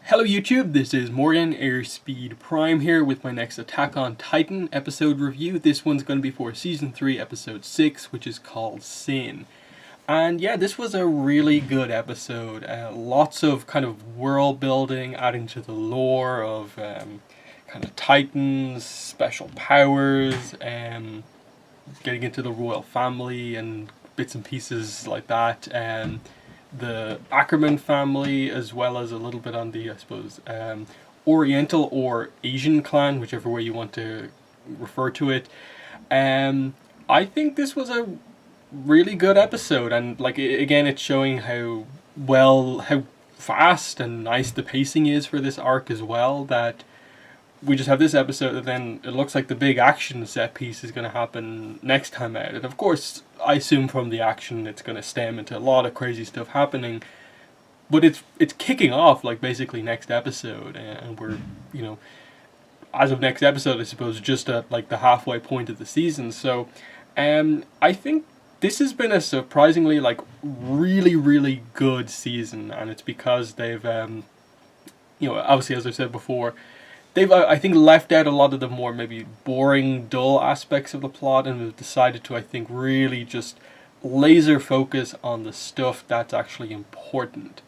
Hello YouTube, this is Morgan Airspeed Prime here with my next Attack on Titan episode review. This one's going to be for Season 3, Episode 6, which is called Sin. And yeah, this was a really good episode. Lots of kind of world building, adding to the lore of kind of Titans, special powers, getting into the royal family and bits and pieces like that. The Ackerman family, as well as a little bit on the, I suppose, Oriental or Asian clan, whichever way you want to refer to it. I think this was a really good episode, and like again, it's showing how fast and nice the pacing is for this arc as well. That we just have this episode, and then it looks like the big action set piece is going to happen next time out. And of course, I assume from the action it's going to stem into a lot of crazy stuff happening. But it's kicking off like basically next episode, and we're, as of next episode, I suppose, just at like the halfway point of the season. So, I think this has been a surprisingly like really good season, and it's because they've obviously, as I said before, they've, I think, left out a lot of the more maybe boring, dull aspects of the plot, and have decided to, I think, really just laser focus on the stuff that's actually important.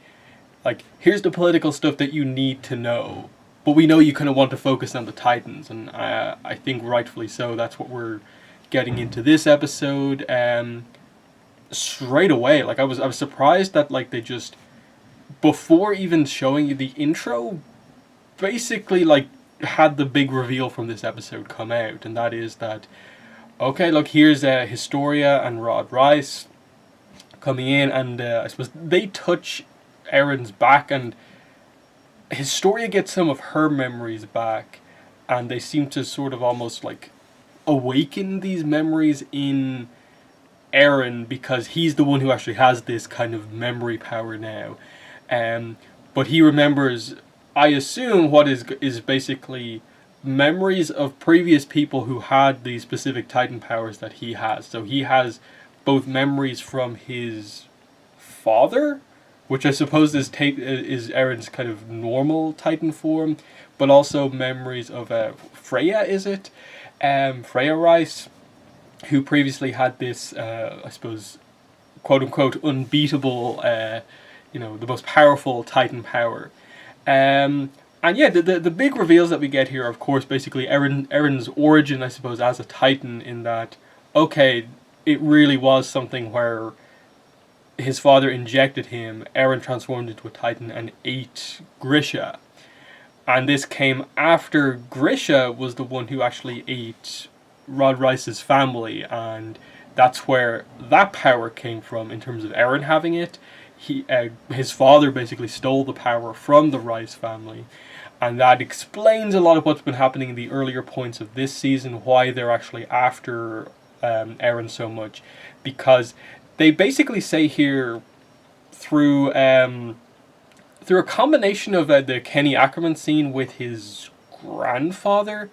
Like, here's the political stuff that you need to know, but we know you kind of want to focus on the Titans, and I think rightfully so. That's what we're getting into this episode. Straight away, like I was surprised that like they just, before even showing you the intro, basically like had the big reveal from this episode come out, and that is that, okay, look, here's Historia and Rod Rice coming in, and I suppose they touch Eren's back, and Historia gets some of her memories back, and they seem to sort of almost like awaken these memories in Eren, because he's the one who actually has this kind of memory power now. But he remembers, I assume, what is basically memories of previous people who had the specific Titan powers that he has. So he has both memories from his father, which I suppose is Eren's kind of normal Titan form, but also memories of Freya, is it? Freya Rice, who previously had this, I suppose, quote-unquote, unbeatable, the most powerful Titan power. And yeah, the big reveals that we get here are, of course, basically Eren's origin, I suppose, as a Titan, in that, okay, it really was something where his father injected him, Eren transformed into a Titan and ate Grisha. And this came after Grisha was the one who actually ate Rod Rice's family, and that's where that power came from in terms of Eren having it. His father basically stole the power from the Rice family, and that explains a lot of what's been happening in the earlier points of this season, why they're actually after Eren so much, because they basically say here, through a combination of the Kenny Ackerman scene with his grandfather,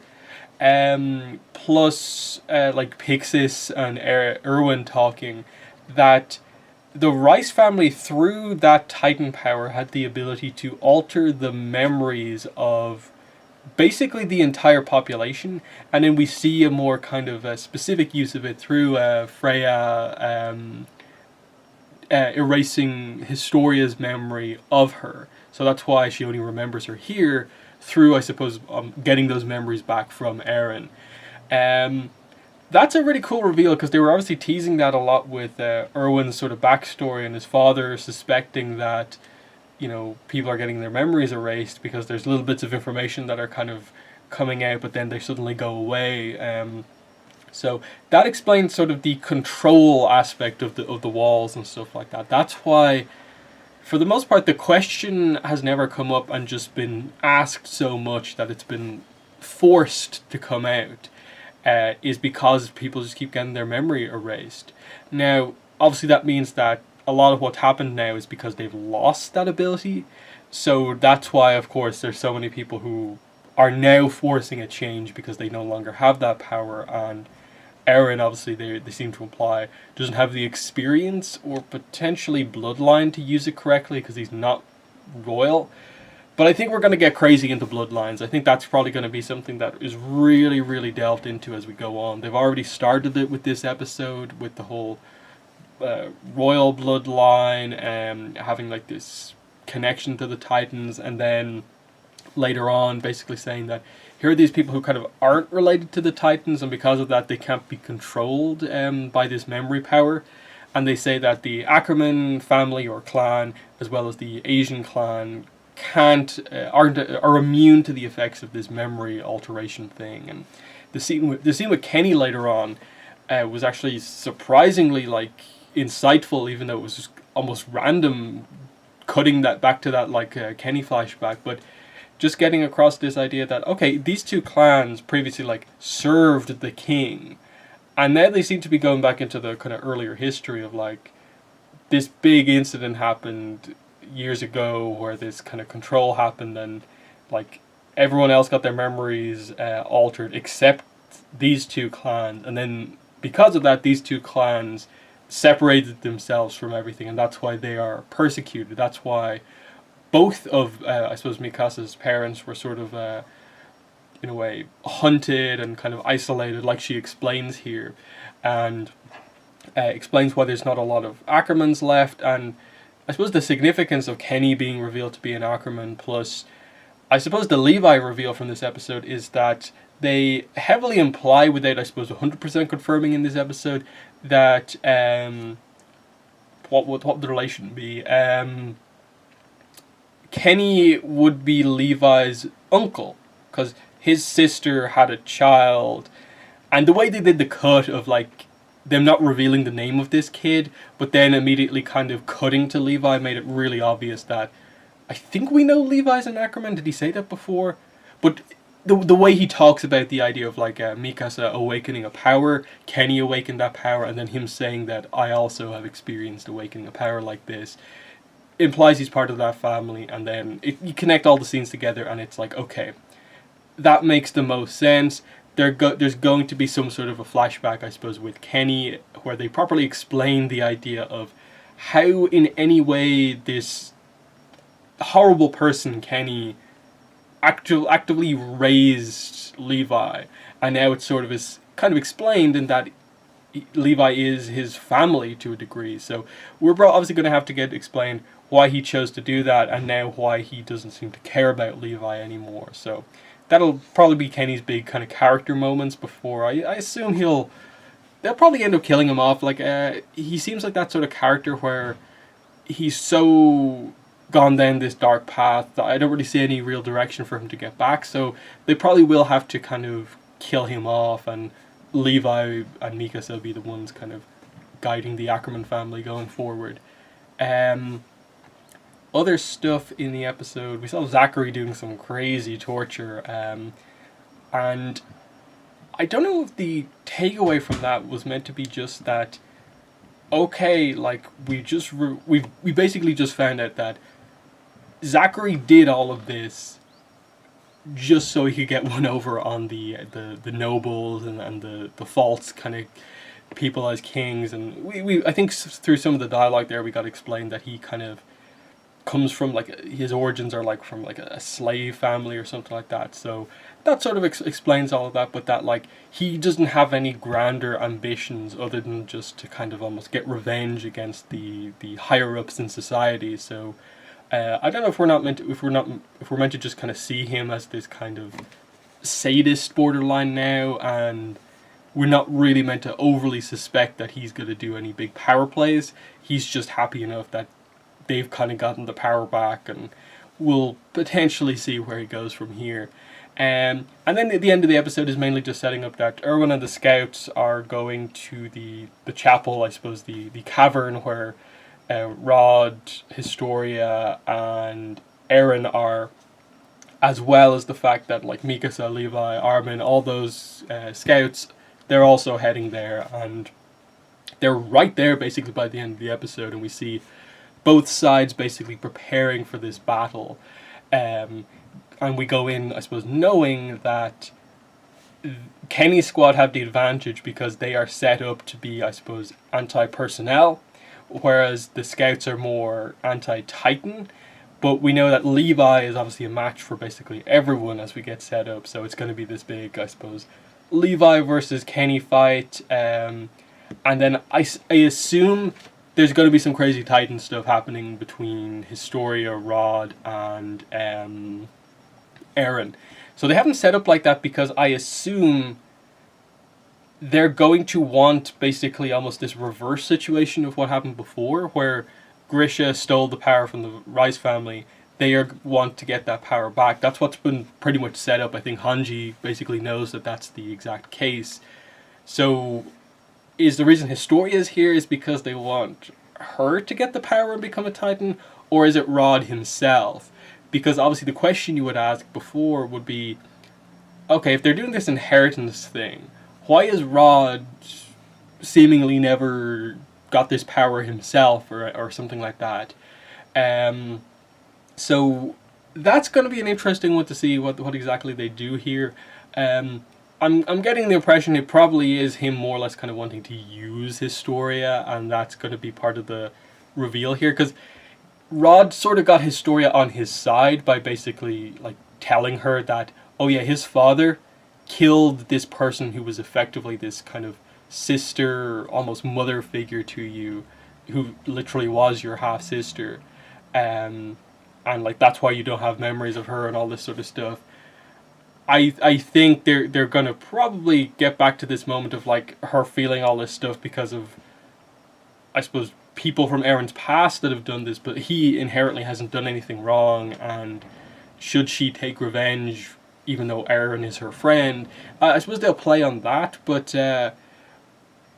plus like Pixis and Erwin talking, that the Rice family, through that Titan power, had the ability to alter the memories of basically the entire population, and then we see a more kind of specific use of it through Freya erasing Historia's memory of her. So that's why she only remembers her here, through, I suppose, getting those memories back from Eren. That's a really cool reveal, because they were obviously teasing that a lot with Erwin's sort of backstory and his father suspecting that, people are getting their memories erased because there's little bits of information that are kind of coming out, but then they suddenly go away. So that explains sort of the control aspect of the walls and stuff like that. That's why, for the most part, the question has never come up and just been asked so much that it's been forced to come out, is because people just keep getting their memory erased. Now, obviously that means that a lot of what's happened now is because they've lost that ability. So that's why, of course, there's so many people who are now forcing a change because they no longer have that power, and Eren, obviously, they seem to imply, doesn't have the experience or potentially bloodline to use it correctly because he's not royal. But I think we're going to get crazy into bloodlines. I think that's probably going to be something that is really, really delved into as we go on. They've already started it with this episode, with the whole royal bloodline, having like this connection to the Titans, and then later on basically saying that here are these people who kind of aren't related to the Titans, and because of that they can't be controlled by this memory power. And they say that the Ackerman family or clan, as well as the Asian clan, are immune to the effects of this memory alteration thing. And the scene with Kenny later on was actually surprisingly like insightful, even though it was just almost random, cutting that back to that like Kenny flashback, but just getting across this idea that okay, these two clans previously like served the king, and now they seem to be going back into the kind of earlier history of like this big incident happened years ago where this kind of control happened, and like everyone else got their memories altered except these two clans, and then because of that these two clans separated themselves from everything, and that's why they are persecuted. That's why both of I suppose Mikasa's parents were sort of in a way hunted and kind of isolated, like she explains here, and explains why there's not a lot of Ackermans left. And I suppose the significance of Kenny being revealed to be an Ackerman, plus I suppose the Levi reveal from this episode, is that they heavily imply, without I suppose 100% confirming in this episode, that what would the relation be? Kenny would be Levi's uncle, because his sister had a child, and the way they did the cut of like them not revealing the name of this kid, but then immediately kind of cutting to Levi, made it really obvious that I think we know Levi's an Ackerman. Did he say that before? But the way he talks about the idea of like Mikasa awakening a power, Kenny awakened that power, and then him saying that I also have experienced awakening a power like this, implies he's part of that family. And then you connect all the scenes together, and it's like, okay, that makes the most sense. There's going to be some sort of a flashback, I suppose, with Kenny, where they properly explain the idea of how in any way this horrible person, Kenny, actively raised Levi, and now it's sort of is kind of explained in that Levi is his family to a degree. So we're obviously going to have to get explained why he chose to do that, and now why he doesn't seem to care about Levi anymore. So that'll probably be Kenny's big kind of character moments before I assume they'll probably end up killing him off. Like he seems like that sort of character where he's so gone down this dark path that I don't really see any real direction for him to get back. So they probably will have to kind of kill him off, and Levi and Mikasa will be the ones kind of guiding the Ackerman family going forward. Other stuff in the episode, we saw Zachary doing some crazy torture, and I don't know if the takeaway from that was meant to be just that, okay, like we basically just found out that Zachary did all of this just so he could get one over on the nobles and the false kind of people as kings. And we I think through some of the dialogue there we got explained that he kind of comes from like his origins are like from like a slave family or something like that. So that sort of explains all of that, but that like he doesn't have any grander ambitions other than just to kind of almost get revenge against the higher ups in society. So I don't know if we're meant to just kind of see him as this kind of sadist borderline now, and we're not really meant to overly suspect that he's going to do any big power plays. He's just happy enough that they've kind of gotten the power back, and we'll potentially see where he goes from here. And then at the end of the episode is mainly just setting up that Erwin and the scouts are going to the chapel, I suppose the cavern where Rod, Historia, and Eren are, as well as the fact that like Mikasa, Levi, Armin, all those scouts, they're also heading there, and they're right there basically by the end of the episode, and we see both sides basically preparing for this battle. And we go in, I suppose, knowing that Kenny's squad have the advantage because they are set up to be, I suppose, anti-personnel, whereas the scouts are more anti-Titan. But we know that Levi is obviously a match for basically everyone as we get set up. So it's going to be this big, I suppose, Levi versus Kenny fight. And then I assume there's going to be some crazy Titan stuff happening between Historia, Rod, and Eren. So they haven't set up like that because I assume they're going to want basically almost this reverse situation of what happened before, where Grisha stole the power from the Rice family. They want to get that power back. That's what's been pretty much set up. I think Hanji basically knows that that's the exact case. So is the reason Historia is here is because they want her to get the power and become a Titan, or is it Rod himself? Because obviously the question you would ask before would be, okay, if they're doing this inheritance thing, why is Rod seemingly never got this power himself or something like that? So that's going to be an interesting one to see what exactly they do here. I'm getting the impression it probably is him more or less kind of wanting to use Historia, and that's going to be part of the reveal here, because Rod sort of got Historia on his side by basically like telling her that, oh yeah, his father killed this person who was effectively this kind of sister, almost mother figure to you, who literally was your half sister, and like that's why you don't have memories of her and all this sort of stuff. I think they're gonna probably get back to this moment of like her feeling all this stuff because of, I suppose, people from Eren's past that have done this, but he inherently hasn't done anything wrong, and should she take revenge even though Eren is her friend? I suppose they'll play on that, but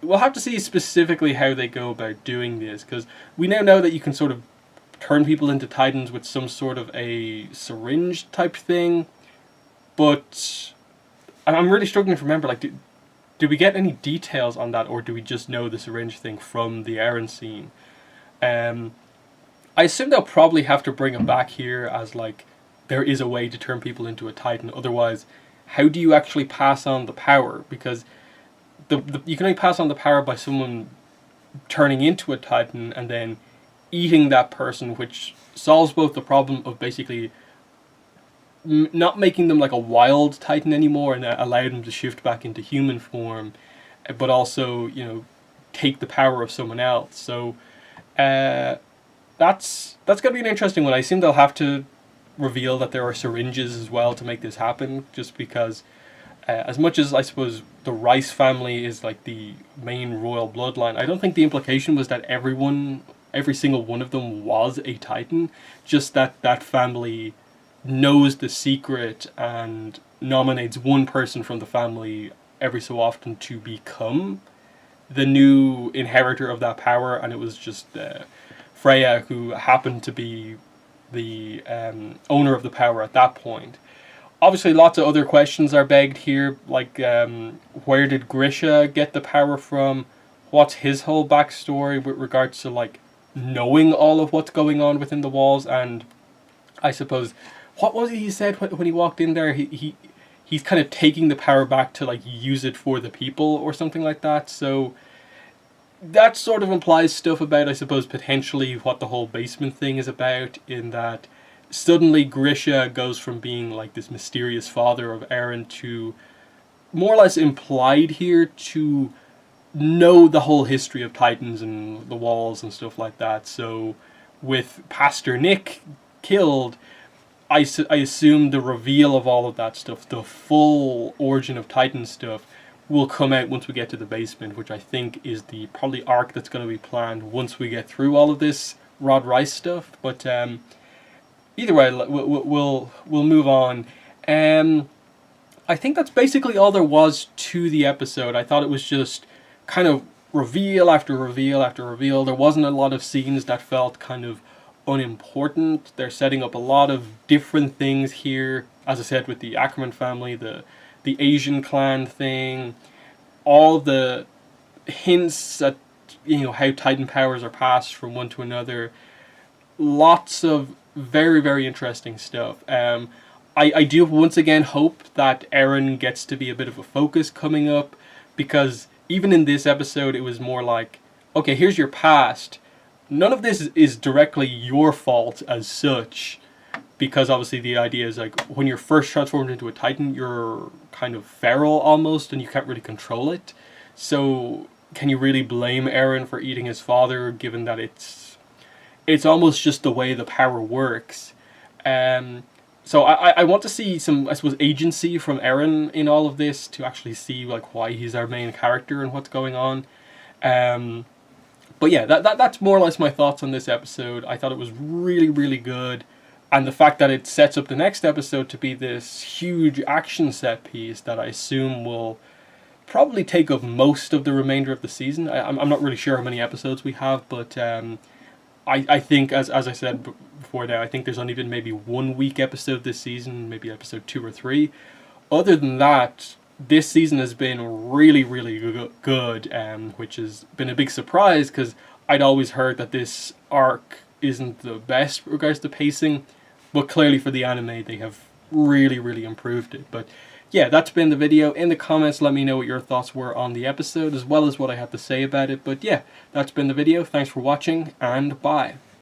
we'll have to see specifically how they go about doing this, because we now know that you can sort of turn people into Titans with some sort of a syringe type thing. But I'm really struggling to remember, like, do we get any details on that, or do we just know the syringe thing from the Eren scene? I assume they'll probably have to bring it back here as, like, there is a way to turn people into a Titan. Otherwise, how do you actually pass on the power? Because you can only pass on the power by someone turning into a Titan and then eating that person, which solves both the problem of basically not making them like a wild Titan anymore and allow them to shift back into human form, but also, you know, take the power of someone else. So that's going to be an interesting one. I assume they'll have to reveal that there are syringes as well to make this happen, just because as much as I suppose the Rice family is like the main royal bloodline, I don't think the implication was that every single one of them was a Titan, just that that family knows the secret and nominates one person from the family every so often to become the new inheritor of that power, and it was just Freya, who happened to be the owner of the power at that point. Obviously, lots of other questions are begged here, like where did Grisha get the power from? What's his whole backstory with regards to like knowing all of what's going on within the walls? And I suppose, what was it he said when he walked in there? He's kind of taking the power back to like use it for the people or something like that. So that sort of implies stuff about, I suppose, potentially what the whole basement thing is about, in that suddenly Grisha goes from being like this mysterious father of Eren to more or less implied here to know the whole history of Titans and the walls and stuff like that. So with Pastor Nick killed, I assume the reveal of all of that stuff, the full origin of Titan stuff, will come out once we get to the basement, which I think is the probably arc that's going to be planned once we get through all of this Rod Rice stuff. But either way, we'll move on. I think that's basically all there was to the episode. I thought it was just kind of reveal after reveal after reveal. There wasn't a lot of scenes that felt kind of unimportant. They're setting up a lot of different things here, as I said, with the Ackerman family, the Asian clan thing, all the hints at, you know, how Titan powers are passed from one to another. Lots of very, very interesting stuff. I do once again hope that Eren gets to be a bit of a focus coming up, because even in this episode it was more like, okay, here's your past, none of this is directly your fault as such, because obviously the idea is like when you're first transformed into a Titan, you're kind of feral almost, and you can't really control it. So can you really blame Eren for eating his father, given that it's almost just the way the power works? So I want to see some, I suppose, agency from Eren in all of this, to actually see like why he's our main character and what's going on. But yeah, that's more or less my thoughts on this episode. I thought it was really, really good. And the fact that it sets up the next episode to be this huge action set piece that I assume will probably take up most of the remainder of the season. I'm not really sure how many episodes we have, but I think, as I said before now, I think there's only been maybe 1 week episode this season, maybe episode 2 or 3. Other than that, this season has been really, really good, which has been a big surprise, because I'd always heard that this arc isn't the best with regards to pacing, but clearly for the anime they have really, really improved it. But yeah, that's been the video. In the comments, let me know what your thoughts were on the episode, as well as what I had to say about it. But yeah, that's been the video. Thanks for watching, and bye.